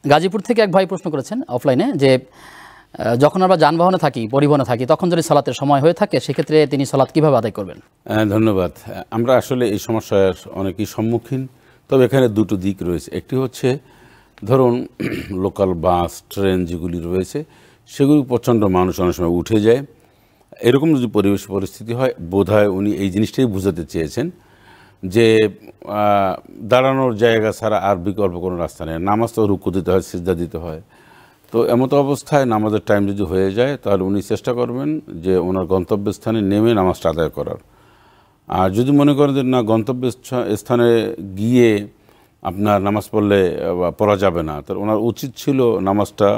গাজীপুর থেকে এক ভাই প্রশ্ন করেছেন অফলাইনে যে যখন আমরা যানবাহনে থাকি, পরিবহনে থাকি, তখন যদি সালাতের সময় হয়ে থাকে সেক্ষেত্রে তিনি সালাত কিভাবে আদায় করবেন? ধন্যবাদ। আমরা আসলে এই সমস্যার অনেকই সম্মুখীন, তবে এখানে দুটো দিক রয়েছে। একটি হচ্ছে ধরুন লোকাল বাস, ট্রেন যেগুলি রয়েছে সেগুলি প্রচণ্ড মানুষ অনেক সময় উঠে যায়। এরকম যদি পরিবেশ পরিস্থিতি হয়, বোধহয় উনি এই জিনিসটাই বোঝাতে চেয়েছেন যে দাঁড়ানোর জায়গা ছাড়া আর বিকল্প কোনো রাস্তা নেই। নামাজ তো রুকু দিতে হয়, সিজদা দিতে হয়। তো এমতো অবস্থায় নামাজের টাইম যদি হয়ে যায় তাহলে উনি চেষ্টা করবেন যে ওনার গন্তব্যস্থানে নেমে নামাজটা আদায় করার। আর যদি মনে করেন যে না, গন্তব্য স্থানে গিয়ে আপনার নামাজ পড়া যাবে না, তাহলে ওনার উচিত ছিল নামাজটা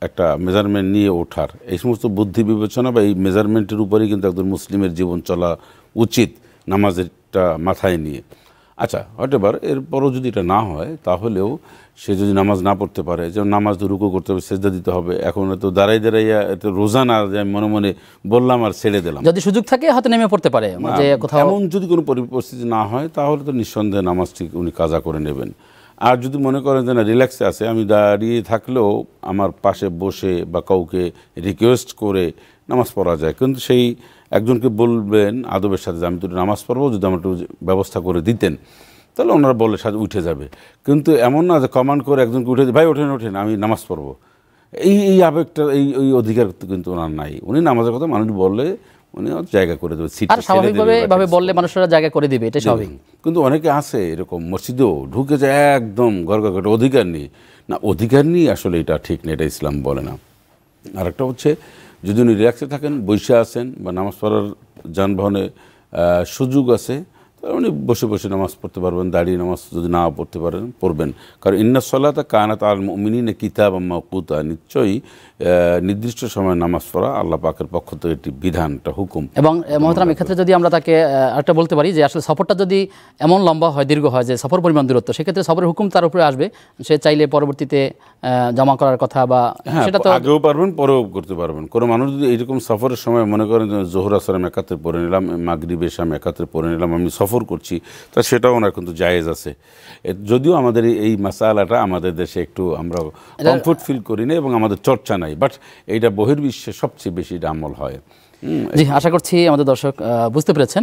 একটা মেজারমেন্ট নিয়ে ওঠার। এই সমস্ত বুদ্ধি বিবেচনা বা এই মেজারমেন্টের উপরেই কিন্তু একজন মুসলিমের জীবন চলা উচিত, নামাজেরটা মাথায় নিয়ে। আচ্ছা, হয়তোবার এরপরও যদি এটা না হয় তাহলেও সে যদি নামাজ না পড়তে পারে, যেমন নামাজ তো রুকু করতে হবে, সেজদা দিতে হবে, এখন তো দাঁড়াইয়া এত রোজা না যে আমি মনে মনে বললাম আর ছেড়ে দিলাম। যদি সুযোগ থাকে হয়তো নেমে পড়তে পারে, যে কোথাও এমন যদি কোনো পরিস্থিতি না হয় তাহলে তো নিঃসন্দেহে নামাজটি উনি কাজা করে নেবেন। আর যদি মনে করেন যে না, রিল্যাক্সে আছে, আমি দাঁড়িয়ে থাকলেও আমার পাশে বসে বা কাউকে রিকোয়েস্ট করে নামাজ পড়া যায়, কিন্তু সেই একজনকে বলবেন আদবের সাথে যে আমি তো নামাজ পড়বো, যদি আমার একটু ব্যবস্থা করে দিতেন, তাহলে ওনারা বলে সাথে উঠে যাবে। কিন্তু এমন না যে কমান্ড করে একজনকে উঠে ভাই ওঠেন আমি নামাজ পড়বো, এই আবেগটা এই অধিকার কিন্তু ওনার নাই। উনি নামাজের কথা মানুষ বললে উনি জায়গা করে দেবে, সিট স্বাভাবিকভাবে বললে মানুষরা জায়গা করে দিবে, এটা স্বাভাবিক। কিন্তু অনেকে আছে এরকম মসজিদেও ঢুকে যায় একদম গড়গড়, অধিকার নেই। না, অধিকার নেই আসলে এটা ঠিক না, এটা ইসলাম বলে না। আর একটা হচ্ছে যদি উনি রিল্যাক্সে থাকেন, বসে আছেন বা নামাজ পড়ার যানবাহনে সুযোগ আছে, তাহলে উনি বসে বসে নামাজ পড়তে পারবেন। দাঁড়িয়ে নামাজ যদি না পড়তে পারেন, পড়বেন। কারণ ইন্না সলাতা কানাত আল মুমিনিনা কিতাবাম মাওকুতা, নিশ্চয়ই নির্দিষ্ট সময় নামাজ পড়া আল্লাহ পাকের পক্ষ থেকে একটি বিধান, একটা হুকুম। এবং মহতারাম, এক্ষেত্রে যদি আমরা তাকে একটা বলতে পারি যে আসলে সফরটা যদি এমন লম্বা হয়, দীর্ঘ হয়, যে সফর পরিমাণ দূরত্ব, সেক্ষেত্রে সফরের হুকুম তার উপরে আসবে। সে চাইলে পরবর্তীতে জমা করার কথা বা সেটা তো আগেও পারবেন, পরেও করতে পারবেন। কোনো মানুষ যদি এইরকম সফরের সময় মনে করেন জোহর আসর আমি একাত্রে পড়ে নিলাম, মাগরিব এশা আমি একাত্রে পড়ে নিলাম, আমি সফর করছি, তা সেটাও ওনার কিন্তু জায়েজ আছে। যদিও আমাদের এই মাসালাটা আমাদের দেশে একটু আমরা কমফোর্ট ফিল করি না এবং আমাদের চর্চা নাই, বাট এইটা বহির্বিশ্বে সবচেয়ে বেশি এটা আমল হয়। জি, আশা করছি আমাদের দর্শক বুঝতে পেরেছেন।